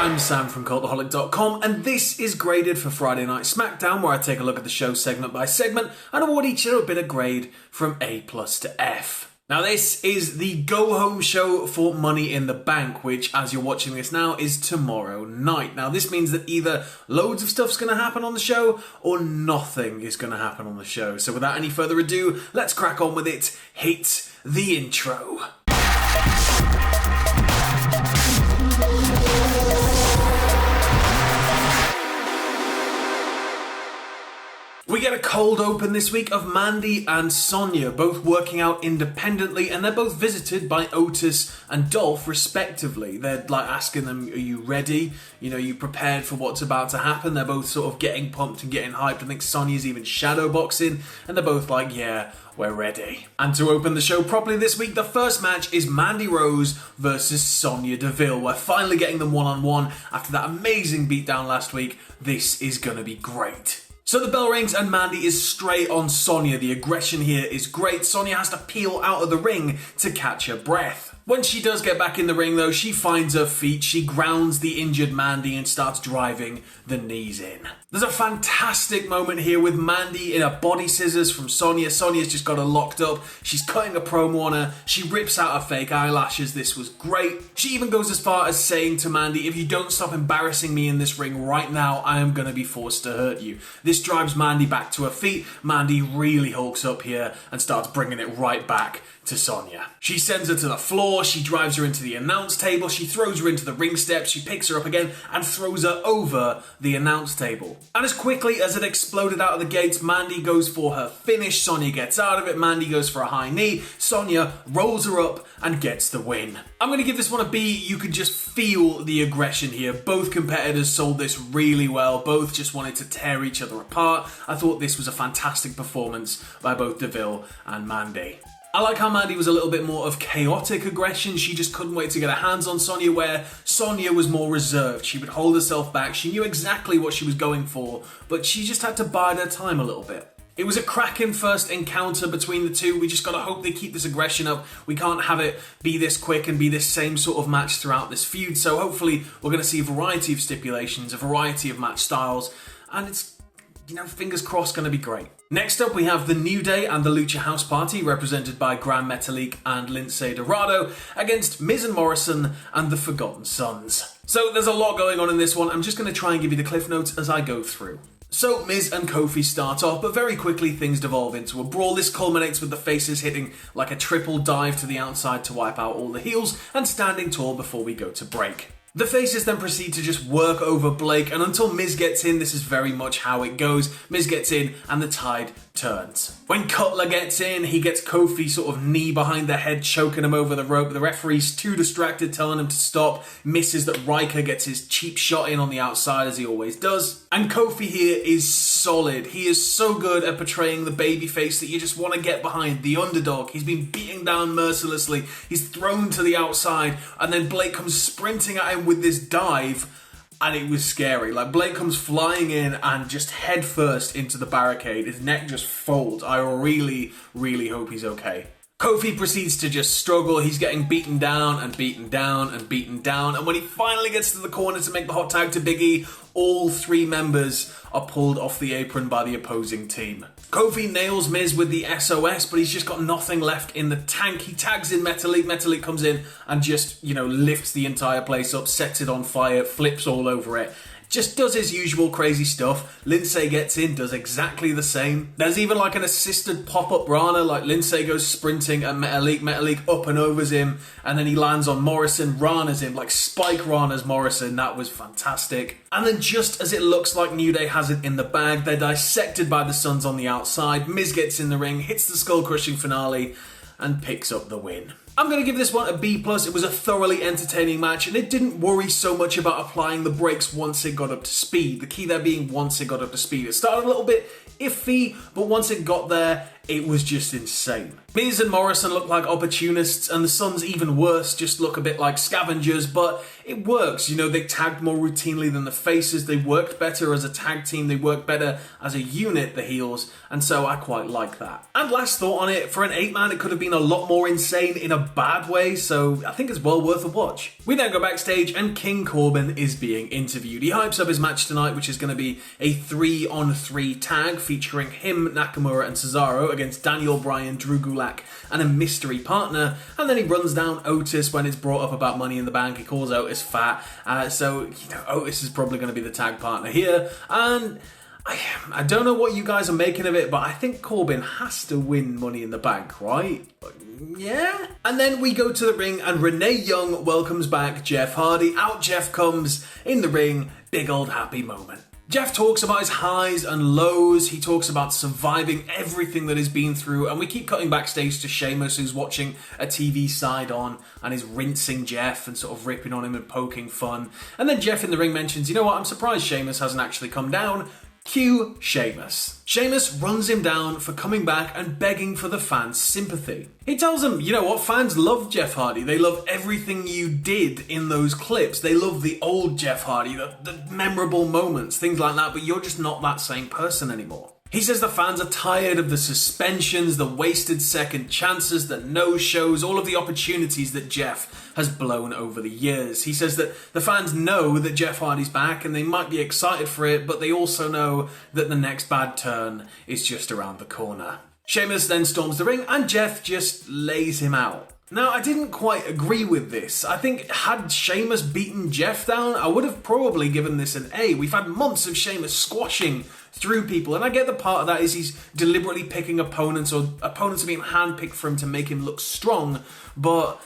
I'm Sam from Cultaholic.com, and this is Graded for Friday Night SmackDown, where I take a look at the show segment by segment and award each a bit of grade from A+ to F. Now this is the go-home show for Money in the Bank, which, as you're watching this now, is tomorrow night. Now this means that either loads of stuff's going to happen on the show, or nothing is going to happen on the show. So without any further ado, let's crack on with it. Hit the intro. We get a cold open this week of Mandy and Sonya, both working out independently, and they're both visited by Otis and Dolph, respectively. They're like asking them, are you ready? You know, you prepared for what's about to happen? They're both sort of getting pumped and getting hyped. I think Sonya's even shadowboxing, and they're both like, yeah, we're ready. And to open the show properly this week, the first match is Mandy Rose versus Sonya Deville. We're finally getting them one-on-one after that amazing beatdown last week. This is going to be great. So the bell rings and Mandy is straight on Sonya. The aggression here is great. Sonya has to peel out of the ring to catch her breath. When she does get back in the ring though, she finds her feet, she grounds the injured Mandy and starts driving the knees in. There's a fantastic moment here with Mandy in her body scissors from Sonya. Sonya's just got her locked up. She's cutting a promo on her. She rips out her fake eyelashes. This was great. She even goes as far as saying to Mandy, if you don't stop embarrassing me in this ring right now, I am going to be forced to hurt you. This drives Mandy back to her feet. Mandy really hulks up here and starts bringing it right back to Sonya. She sends her to the floor, she drives her into the announce table, she throws her into the ring steps, she picks her up again and throws her over the announce table. And as quickly as it exploded out of the gates, Mandy goes for her finish, Sonya gets out of it, Mandy goes for a high knee, Sonya rolls her up and gets the win. I'm going to give this one a B. You could just feel the aggression here. Both competitors sold this really well, both just wanted to tear each other apart. I thought this was a fantastic performance by both Deville and Mandy. I like how Mandy was a little bit more of chaotic aggression. She just couldn't wait to get her hands on Sonya, where Sonya was more reserved. She would hold herself back. She knew exactly what she was going for, but she just had to bide her time a little bit. It was a cracking first encounter between the two. We just gotta hope they keep this aggression up. We can't have it be this quick and be this same sort of match throughout this feud. So hopefully we're gonna see a variety of stipulations, a variety of match styles, and it's, you know, fingers crossed, gonna be great. Next up, we have the New Day and the Lucha House Party, represented by Gran Metalik and Lince Dorado, against Miz and Morrison and the Forgotten Sons. So there's a lot going on in this one. I'm just going to try and give you the cliff notes as I go through. So Miz and Kofi start off, but very quickly things devolve into a brawl. This culminates with the faces hitting like a triple dive to the outside to wipe out all the heels and standing tall before we go to break. The faces then proceed to just work over Blake, and until Miz gets in, this is very much how it goes. Miz gets in and the tide turns. When Cutler gets in, he gets Kofi sort of knee behind the head, choking him over the rope. The referee's too distracted, telling him to stop. Misses that Riker gets his cheap shot in on the outside, as he always does. And Kofi here is solid. He is so good at portraying the babyface that you just want to get behind, the underdog. He's been beaten down mercilessly. He's thrown to the outside, and then Blake comes sprinting at him with this dive, and it was scary. Like, Blake comes flying in and just head first into the barricade. His neck just folds. I really, really hope he's okay. Kofi proceeds to just struggle. He's getting beaten down and beaten down and beaten down. And when he finally gets to the corner to make the hot tag to Big E, all three members are pulled off the apron by the opposing team. Kofi nails Miz with the SOS, but he's just got nothing left in the tank. He tags in Metalik. Metalik comes in and just, you know, lifts the entire place up, sets it on fire, flips all over it. Just does his usual crazy stuff. Lince gets in, does exactly the same. There's even like an assisted pop-up Rana, like Lince goes sprinting at Metalik. Metalik up and overs him, and then he lands on Morrison, Rana's him, like Spike Rana's Morrison. That was fantastic. And then just as it looks like New Day has it in the bag, they're dissected by the Sons on the outside. Miz gets in the ring, hits the skull-crushing finale, and picks up the win. I'm going to give this one a B+. It was a thoroughly entertaining match, and it didn't worry so much about applying the brakes once it got up to speed. The key there being once it got up to speed. It started a little bit iffy, but once it got there, it was just insane. Miz and Morrison look like opportunists, and the Sons, even worse, just look a bit like scavengers, but it works. You know, they tagged more routinely than the faces, they worked better as a tag team, they worked better as a unit, the heels, and so I quite like that. And last thought on it, for an 8-man it could have been a lot more insane in a bad way, so I think it's well worth a watch. We then go backstage and King Corbin is being interviewed. He hypes up his match tonight, which is going to be a 3-on-3 tag featuring him, Nakamura and Cesaro against Daniel Bryan, Drew Gulak and a mystery partner, and then he runs down Otis when it's brought up about Money in the Bank. He calls Otis fat, so you know Otis is probably going to be the tag partner here, and I don't know what you guys are making of it, but I think Corbin has to win Money in the Bank, right? Yeah? And then we go to the ring and Renee Young welcomes back Jeff Hardy. Out Jeff comes in the ring, big old happy moment. Jeff talks about his highs and lows, he talks about surviving everything that he's been through, and we keep cutting backstage to Sheamus, who's watching a TV side on and is rinsing Jeff and sort of ripping on him and poking fun. And then Jeff in the ring mentions, you know what, I'm surprised Sheamus hasn't actually come down. Cue Sheamus. Sheamus runs him down for coming back and begging for the fans' sympathy. He tells them, you know what, fans love Jeff Hardy. They love everything you did in those clips. They love the old Jeff Hardy, the memorable moments, things like that, but you're just not that same person anymore. He says the fans are tired of the suspensions, the wasted second chances, the no-shows, all of the opportunities that Jeff has blown over the years. He says that the fans know that Jeff Hardy's back and they might be excited for it, but they also know that the next bad turn is just around the corner. Sheamus then storms the ring and Jeff just lays him out. Now, I didn't quite agree with this. I think had Sheamus beaten Jeff down, I would have probably given this an A. We've had months of Sheamus squashing through people, and I get the part of that is he's deliberately picking opponents, or opponents are being handpicked for him to make him look strong, but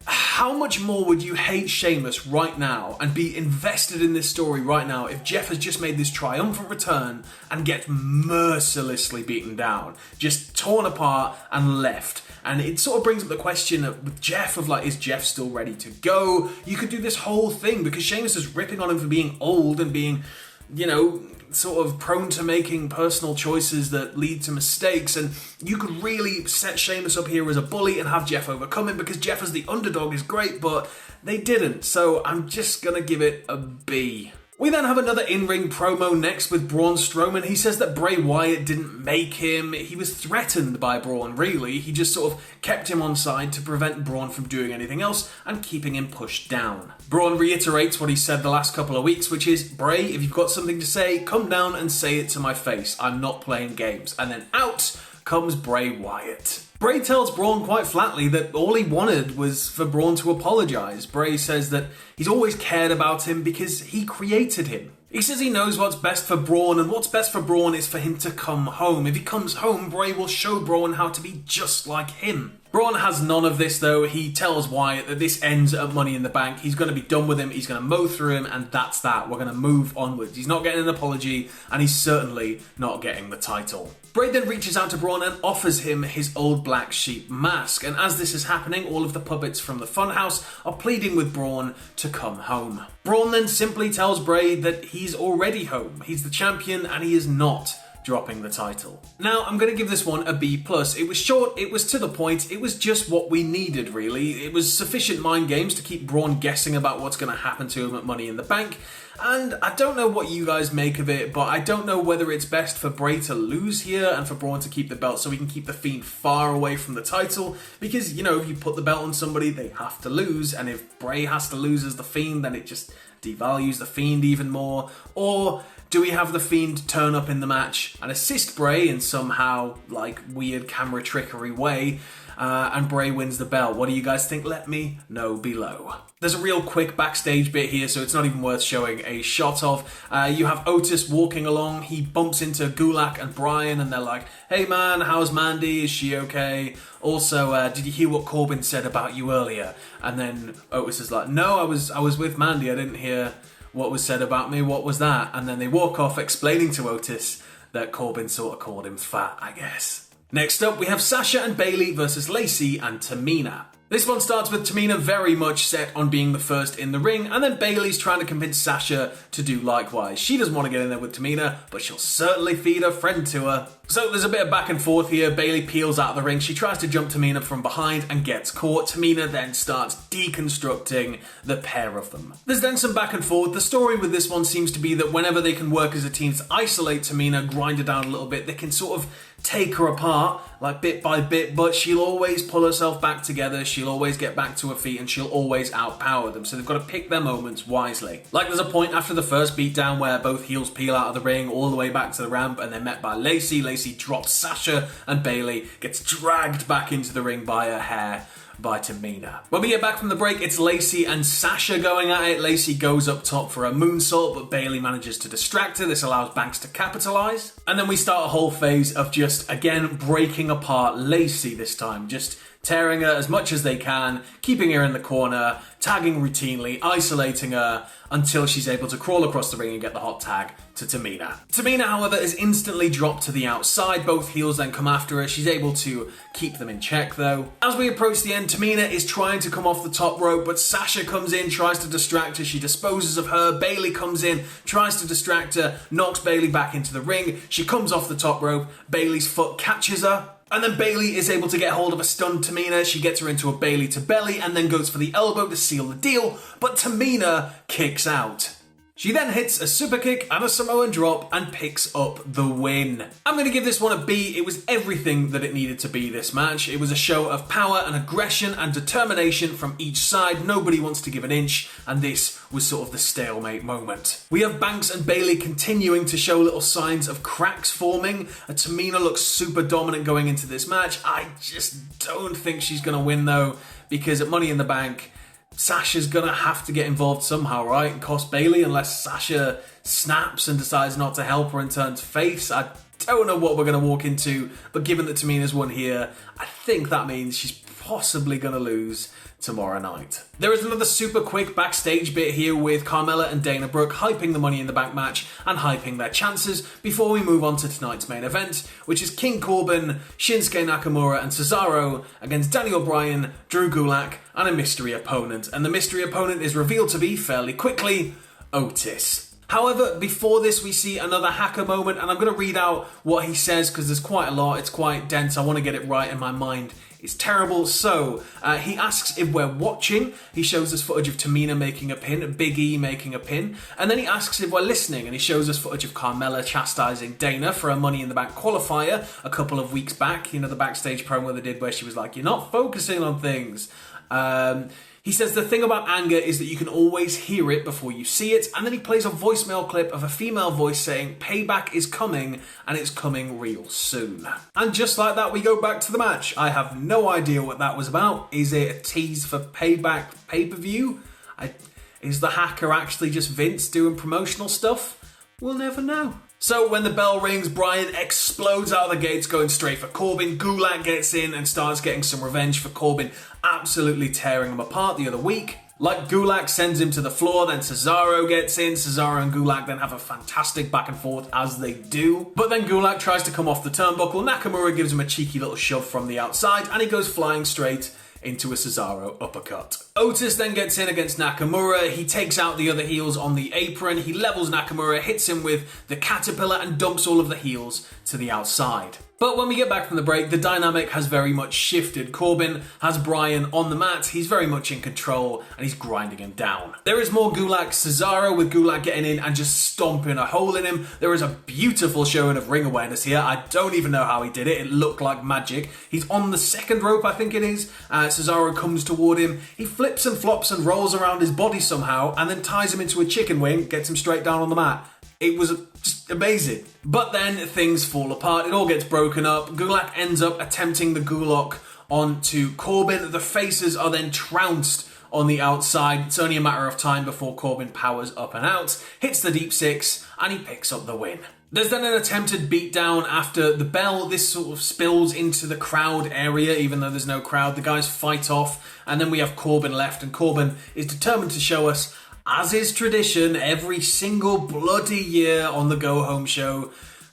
how much more would you hate Sheamus right now and be invested in this story right now if Jeff has just made this triumphant return and gets mercilessly beaten down, just torn apart and left? And it sort of brings up the question with Jeff of like, is Jeff still ready to go? You could do this whole thing because Sheamus is ripping on him for being old and being, you know, sort of prone to making personal choices that lead to mistakes, and you could really set Sheamus up here as a bully and have Jeff overcome him because Jeff as the underdog is great, but they didn't, so I'm just gonna give it a B. We then have another in-ring promo next with Braun Strowman. He says that Bray Wyatt didn't make him. He was threatened by Braun, really. He just sort of kept him on side to prevent Braun from doing anything else and keeping him pushed down. Braun reiterates what he said the last couple of weeks, which is, Bray, if you've got something to say, come down and say it to my face. I'm not playing games. And then out comes Bray Wyatt. Bray tells Braun quite flatly that all he wanted was for Braun to apologise. Bray says that he's always cared about him because he created him. He says he knows what's best for Braun, and what's best for Braun is for him to come home. If he comes home, Bray will show Braun how to be just like him. Braun has none of this though. He tells Wyatt that this ends at Money in the Bank. He's going to be done with him, he's going to mow through him, and that's that. We're going to move onwards. He's not getting an apology, and he's certainly not getting the title. Bray then reaches out to Braun and offers him his old black sheep mask, and as this is happening, all of the puppets from the funhouse are pleading with Braun to come home. Braun then simply tells Bray that he's already home. He's the champion and he is not dropping the title. Now, I'm going to give this one a B+. It was short, it was to the point, it was just what we needed, really. It was sufficient mind games to keep Braun guessing about what's going to happen to him at Money in the Bank, and I don't know what you guys make of it, but I don't know whether it's best for Bray to lose here and for Braun to keep the belt so we can keep the Fiend far away from the title, because, you know, if you put the belt on somebody, they have to lose, and if Bray has to lose as the Fiend, then it just devalues the Fiend even more. Or do we have the Fiend turn up in the match and assist Bray in somehow, like, weird camera trickery way, and Bray wins the belt? What do you guys think? Let me know below. There's a real quick backstage bit here, so it's not even worth showing a shot of. You have Otis walking along, he bumps into Gulak and Bryan, and they're like, hey man, how's Mandy? Is she okay? Also, did you hear what Corbin said about you earlier? And then Otis is like, no, I was with Mandy, I didn't hear what was said about me, what was that? And then they walk off explaining to Otis that Corbin sort of called him fat, I guess. Next up, we have Sasha and Bayley versus Lacey and Tamina. This one starts with Tamina very much set on being the first in the ring, and then Bayley's trying to convince Sasha to do likewise. She doesn't want to get in there with Tamina, but she'll certainly feed her friend to her. So there's a bit of back and forth here. Bayley peels out of the ring. She tries to jump Tamina from behind and gets caught. Tamina then starts deconstructing the pair of them. There's then some back and forth. The story with this one seems to be that whenever they can work as a team to isolate Tamina, grind her down a little bit, they can sort of take her apart, like bit by bit, but she'll always pull herself back together, she'll always get back to her feet, and she'll always outpower them. So they've got to pick their moments wisely. Like there's a point after the first beatdown where both heels peel out of the ring all the way back to the ramp, and they're met by Lacey. Lacey drops Sasha, and Bayley gets dragged back into the ring by her hair by Tamina. When we get back from the break, it's Lacey and Sasha going at it. Lacey goes up top for a moonsault, but Bayley manages to distract her. This allows Banks to capitalize. And then we start a whole phase of just, again, breaking apart Lacey this time. Just tearing her as much as they can, keeping her in the corner, tagging routinely, isolating her until she's able to crawl across the ring and get the hot tag to Tamina. Tamina, however, is instantly dropped to the outside. Both heels then come after her. She's able to keep them in check, though. As we approach the end, Tamina is trying to come off the top rope, but Sasha comes in, tries to distract her. She disposes of her. Bayley comes in, tries to distract her, knocks Bayley back into the ring. She comes off the top rope. Bayley's foot catches her. And then Bayley is able to get hold of a stunned Tamina. She gets her into a Bayley to belly and then goes for the elbow to seal the deal, but Tamina kicks out. She then hits a super kick and a Samoan drop and picks up the win. I'm going to give this one a B. It was everything that it needed to be, this match. It was a show of power and aggression and determination from each side. Nobody wants to give an inch, and this was sort of the stalemate moment. We have Banks and Bayley continuing to show little signs of cracks forming. Tamina looks super dominant going into this match. I just don't think she's going to win, though, because at Money in the Bank, Sasha's gonna have to get involved somehow, right? And cost Bayley, unless Sasha snaps and decides not to help her and turns face. I don't know what we're gonna walk into, but given that Tamina's won here, I think that means she's possibly gonna lose tomorrow night. There is another super quick backstage bit here with Carmella and Dana Brooke hyping the Money in the Bank match and hyping their chances before we move on to tonight's main event, which is King Corbin, Shinsuke Nakamura and Cesaro against Daniel Bryan, Drew Gulak and a mystery opponent. And the mystery opponent is revealed to be, fairly quickly, Otis. However, before this we see another hacker moment, and I'm going to read out what he says because there's quite a lot, it's quite dense, I want to get it right in my mind. It's terrible. So, he asks if we're watching. He shows us footage of Tamina making a pin, Big E making a pin. And then he asks if we're listening, and he shows us footage of Carmella chastising Dana for a Money in the Bank qualifier a couple of weeks back. You know, the backstage promo they did where she was like, "You're not focusing on things." He says the thing about anger is that you can always hear it before you see it, and then he plays a voicemail clip of a female voice saying payback is coming, and it's coming real soon. And just like that, we go back to the match. I have no idea what that was about. Is it a tease for Payback pay-per-view? Is the hacker actually just Vince doing promotional stuff? We'll never know. So when the bell rings, Bryan explodes out of the gates going straight for Corbin. Gulak gets in and starts getting some revenge for Corbin, absolutely tearing him apart the other week. Like Gulak sends him to the floor, then Cesaro gets in. Cesaro and Gulak then have a fantastic back and forth as they do. But then Gulak tries to come off the turnbuckle. Nakamura gives him a cheeky little shove from the outside and he goes flying straight into a Cesaro uppercut. Otis then gets in against Nakamura. He takes out the other heels on the apron. He levels Nakamura, hits him with the caterpillar and dumps all of the heels to the outside. But when we get back from the break, the dynamic has very much shifted. Corbin has Bryan on the mat. He's very much in control and he's grinding him down. There is more Gulak Cesaro with Gulak getting in and just stomping a hole in him. There is a beautiful showing of ring awareness here. I don't even know how he did it. It looked like magic. He's on the second rope, I think it is. Cesaro comes toward him. He flips and flops and rolls around his body somehow and then ties him into a chicken wing, gets him straight down on the mat. It was just amazing. But then things fall apart. It all gets broken up. Gulak ends up attempting the Gulak onto Corbin. The faces are then trounced on the outside. It's only a matter of time before Corbin powers up and out, hits the deep six, and he picks up the win. There's then an attempted beatdown after the bell. This sort of spills into the crowd area, even though there's no crowd. The guys fight off, and then we have Corbin left, and Corbin is determined to show us, as is tradition, every single bloody year on the Go Home show,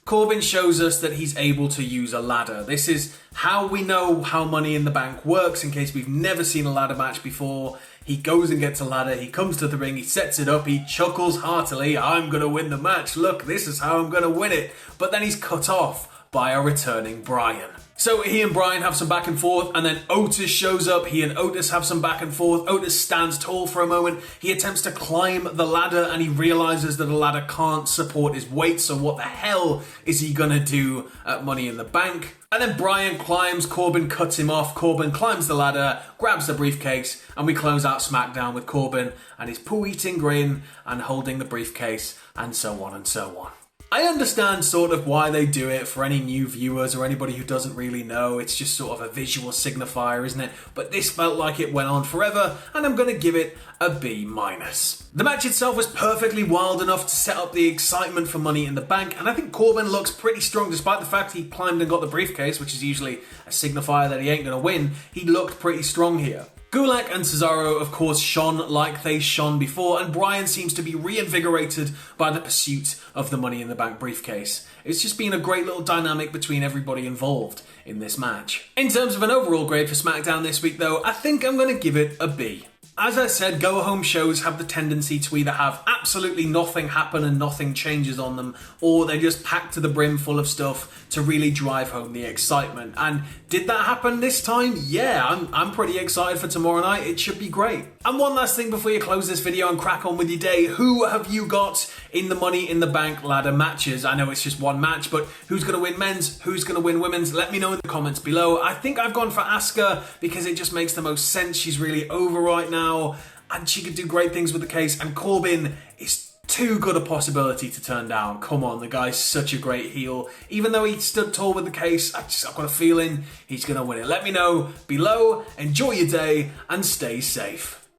Corbin shows us that he's able to use a ladder. This is how we know how Money in the Bank works, in case we've never seen a ladder match before. He goes and gets a ladder, he comes to the ring, he sets it up, he chuckles heartily, I'm going to win the match, look, this is how I'm going to win it. But then he's cut off by a returning Bryan. So he and Bryan have some back and forth, and then Otis shows up. He and Otis have some back and forth. Otis stands tall for a moment. He attempts to climb the ladder, and he realizes that the ladder can't support his weight, so what the hell is he gonna do at Money in the Bank? And then Bryan climbs, Corbin cuts him off. Corbin climbs the ladder, grabs the briefcase, and we close out SmackDown with Corbin and his poo-eating grin and holding the briefcase, and so on and so on. I understand sort of why they do it for any new viewers or anybody who doesn't really know. It's just sort of a visual signifier, isn't it? But this felt like it went on forever, and I'm going to give it a B-. The match itself was perfectly wild enough to set up the excitement for Money in the Bank, and I think Corbin looks pretty strong despite the fact he climbed and got the briefcase, which is usually a signifier that he ain't going to win. He looked pretty strong here. Gulak and Cesaro, of course, shone like they shone before, and Bryan seems to be reinvigorated by the pursuit of the Money in the Bank briefcase. It's just been a great little dynamic between everybody involved in this match. In terms of an overall grade for SmackDown this week, though, I think I'm going to give it a B. As I said, go-home shows have the tendency to either have absolutely nothing happen and nothing changes on them, or they're just packed to the brim full of stuff to really drive home the excitement. And did that happen this time? Yeah, I'm pretty excited for tomorrow night. It should be great. And one last thing before you close this video and crack on with your day. Who have you got in the Money in the Bank ladder matches? I know it's just one match, but who's going to win men's? Who's going to win women's? Let me know in the comments below. I think I've gone for Asuka because it just makes the most sense. She's really over right now, and she could do great things with the case, and Corbin is too good a possibility to turn down. Come on, the guy's such a great heel. Even though he stood tall with the case, I've got a feeling he's going to win it. Let me know below. Enjoy your day and stay safe.